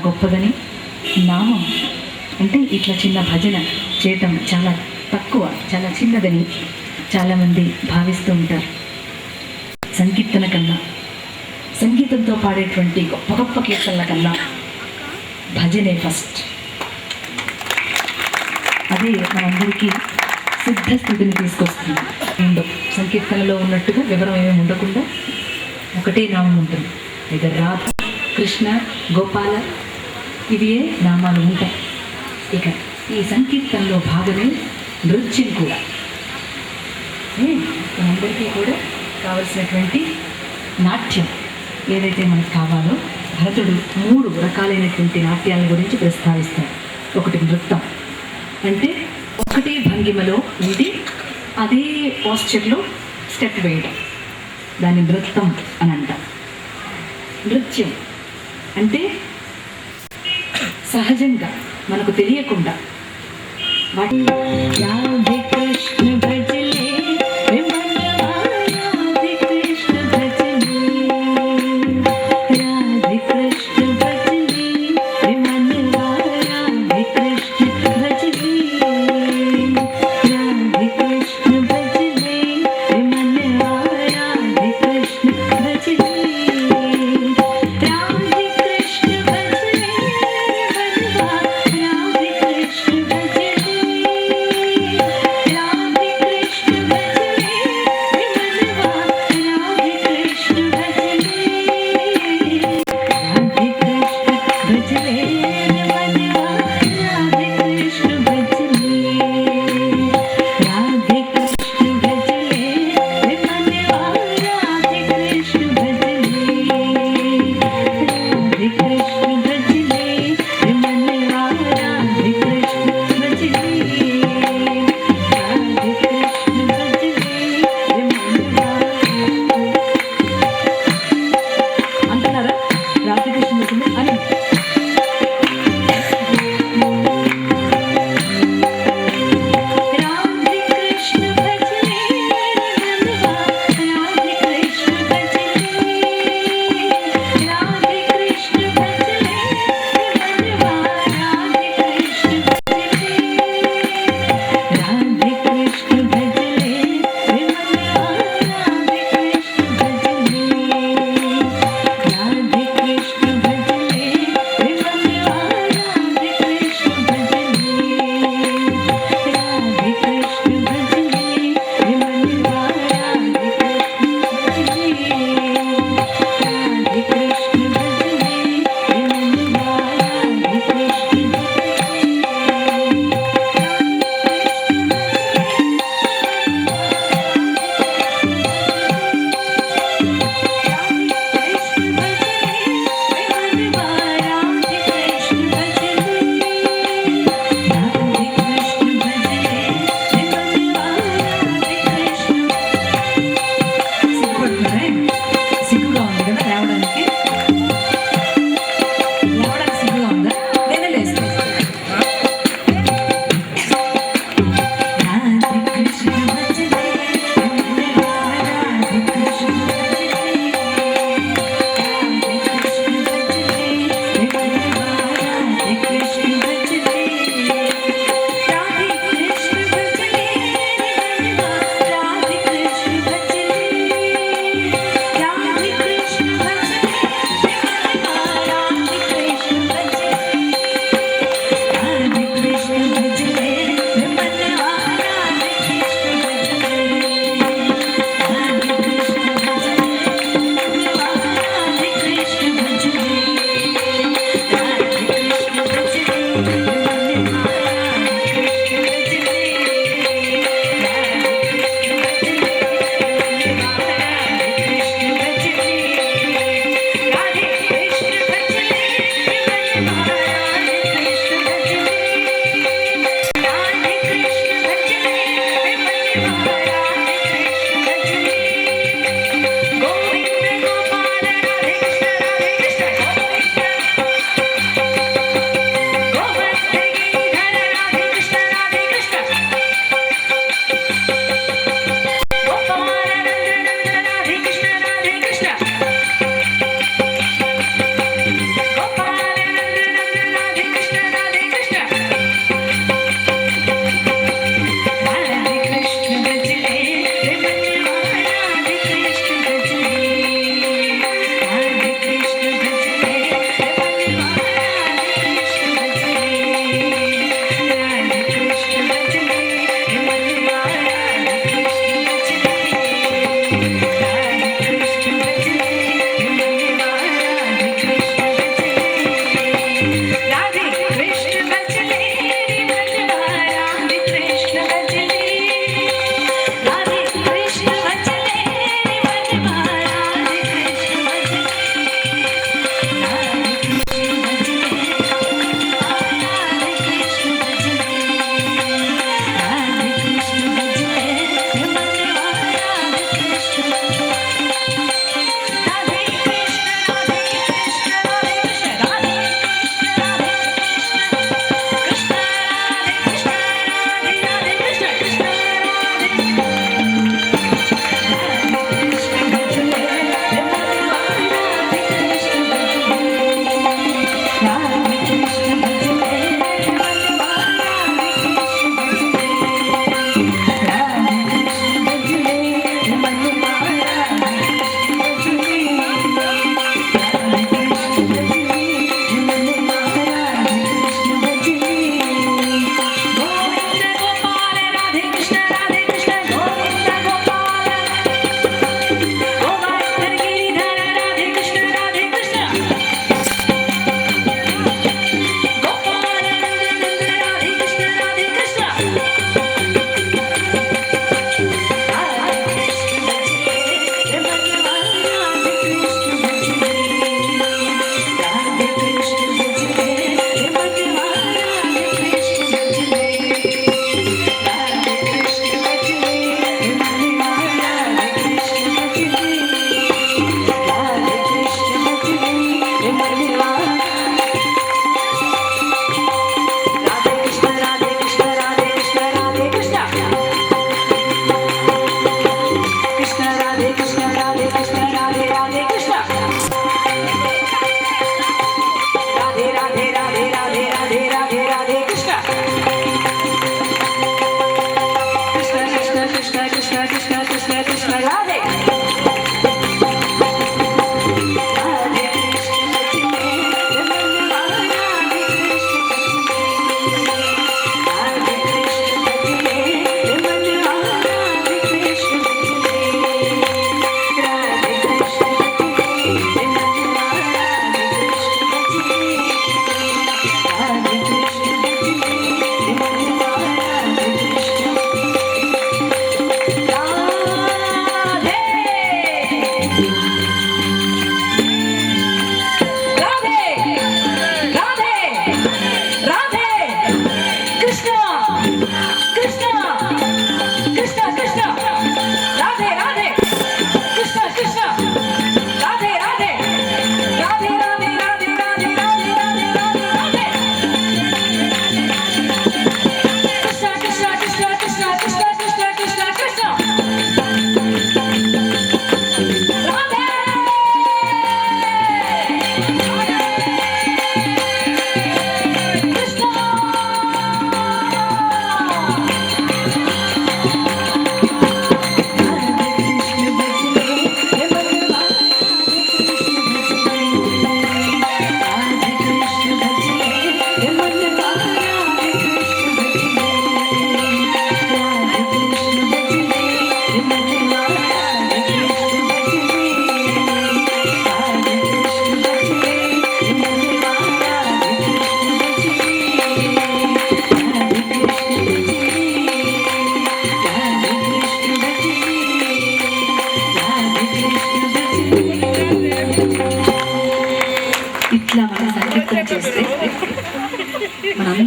గొప్పదని, నామం అంటే ఇట్లా చిన్న భజన చేయటం చాలా తక్కువ, చాలా చిన్నదని చాలామంది భావిస్తూ ఉంటారు. సంకీర్తన కన్నా, సంగీతంతో పాడేటువంటి గొప్ప గొప్ప కీర్తనల కన్నా భజనే ఫస్ట్. అదే మనందరికీ సిద్ధస్థితిని తీసుకొస్తుంది. సంకీర్తనలో ఉన్నట్టుగా వివరం ఏమీ ఉండకుండా ఒకటే నామం ఉంటుంది. ఇది రాధ, కృష్ణ, గోపాల, ఇవే నామాలు ఉంటాయి. ఇక ఈ సంకీర్తనలో భాగమే నృత్యం కూడా. మనందరికీ కూడా కావలసినటువంటి నాట్యం ఏదైతే మనకు కావాలో భరతుడు 3 రకాలైనటువంటి నాట్యాల గురించి ప్రస్తావిస్తాడు. ఒకటి నృత్యం అంటే ఒకటే భంగిమలో ఉండి అదే పోస్చర్లో స్టెప్ వేయడం, దాన్ని నృత్యం అని అంటాం. నృత్యం అంటే సహజంగా మనకు తెలియకుండా వాటి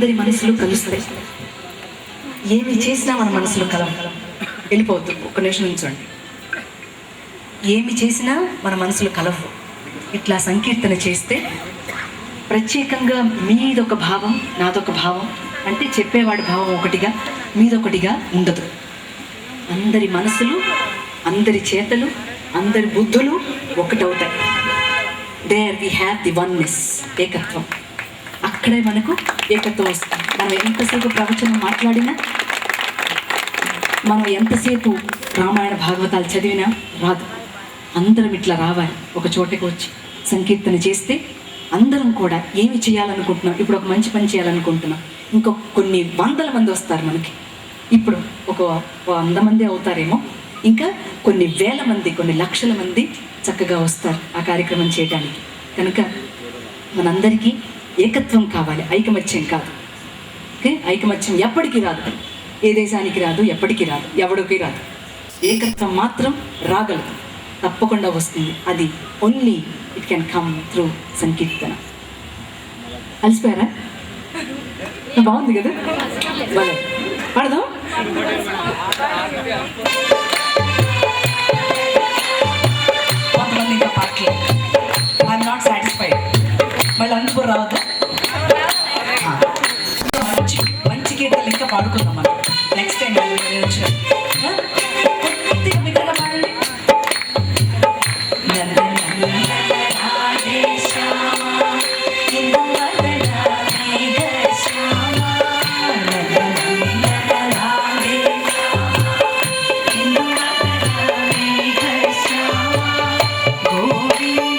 అందరి మనసులు కలుస్తాయి. ఏమి చేసినా మన మనసులు వెళ్ళిపోవద్దు, ఒక్క నిమిషం నుంచోండి. ఏమి చేసినా మన మనసులు కలవు. ఇట్లా సంకీర్తన చేస్తే ప్రత్యేకంగా మీదొక భావం, నాదొక భావం, అంటే చెప్పేవాడి భావం ఒకటిగా మీదొకటిగా ఉండదు. అందరి మనసులు, అందరి చేతలు, అందరి బుద్ధులు ఒకటవుతాయి. There we have the oneness, ఏకత్వం. అక్కడే మనకు ఏకత్వం వస్తుంది. మనం ఎంతసేపు ప్రవచనం మాట్లాడినా, మనం ఎంతసేపు రామాయణ భాగవతాలు చదివినా రాదు. అందరం ఇట్లా రావాలి, ఒక చోటకి వచ్చి సంకీర్తన చేస్తే అందరం కూడా ఏమి చేయాలనుకుంటున్నాం. ఇప్పుడు ఒక మంచి పని చేయాలనుకుంటున్నాం, ఇంకో కొన్ని వందల మంది వస్తారు మనకి. ఇప్పుడు ఒక 100 మంది అవుతారేమో, ఇంకా కొన్ని వేల మంది, కొన్ని లక్షల మంది చక్కగా వస్తారు ఆ కార్యక్రమం చేయడానికి. కనుక మనందరికీ ఏకత్వం కావాలి, ఐకమత్యం కాదు. ఓకే, ఐకమత్యం ఎప్పటికీ రాదు, ఏ దేశానికి రాదు, ఎప్పటికీ రాదు, ఎవడికి రాదు. ఏకత్వం మాత్రం రాగలదు, తప్పకుండా వస్తుంది. అది only it can come through సంకీర్తన. అలసిపోయారా? బాగుంది కదా, భలే పడదాం. కొంతమంది ఇంకా పాటలు ఐఎమ్ నాట్ సాటిస్ఫైడ్, మళ్ళీ అందుకు రావద్దు. మంచి మంచి కీర్తనలు ఇంకా పాడుకుందాం మనం నెక్స్ట్ టైం. కొద్దిగా బిగ్గరగా పాడండి. గోవింద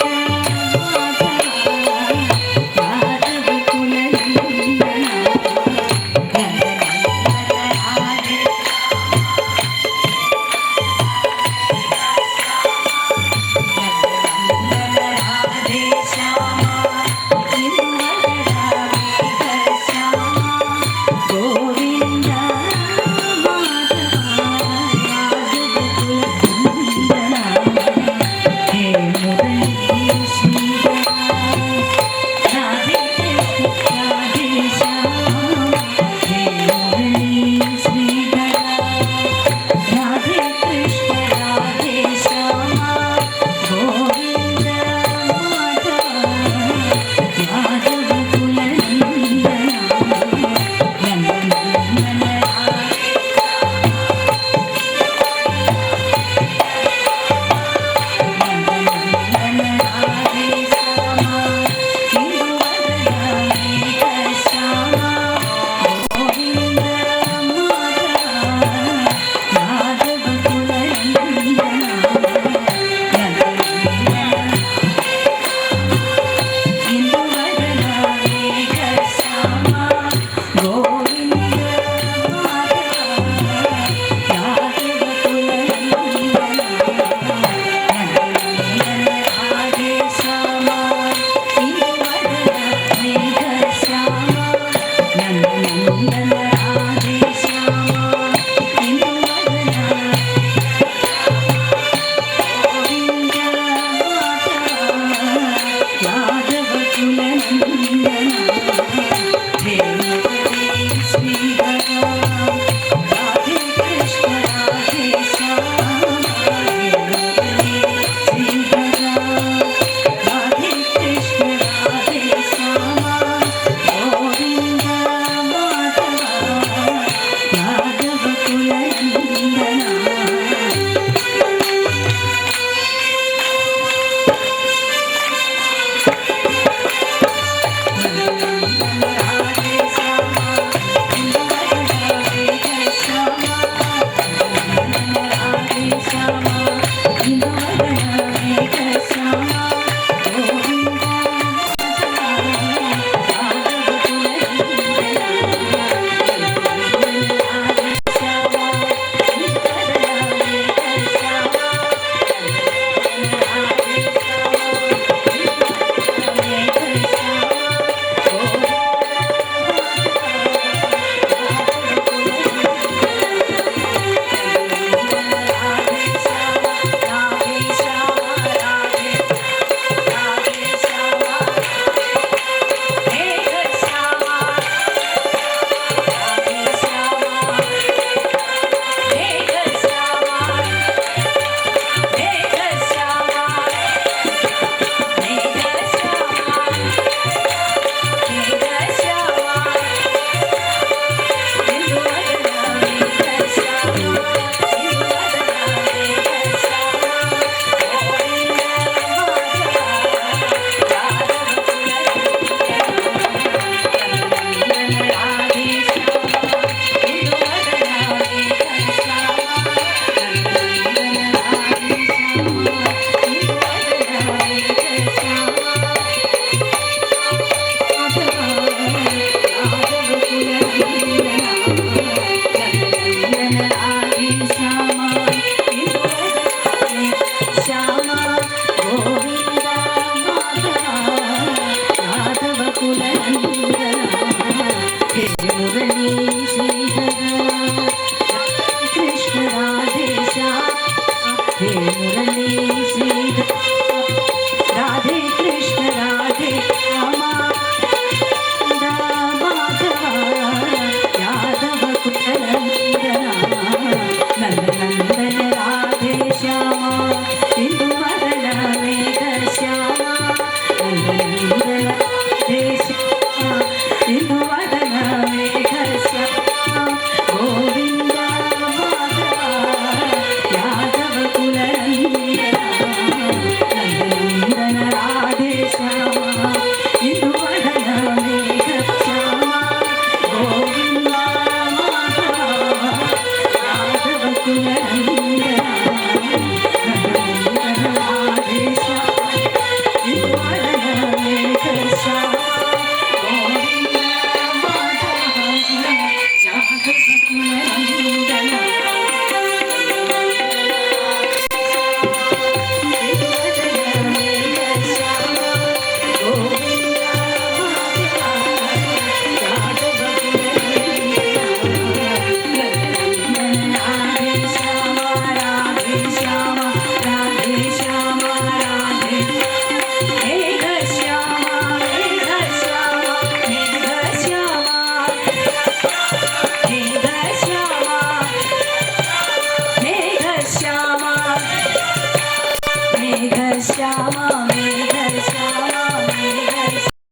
హే మురళీ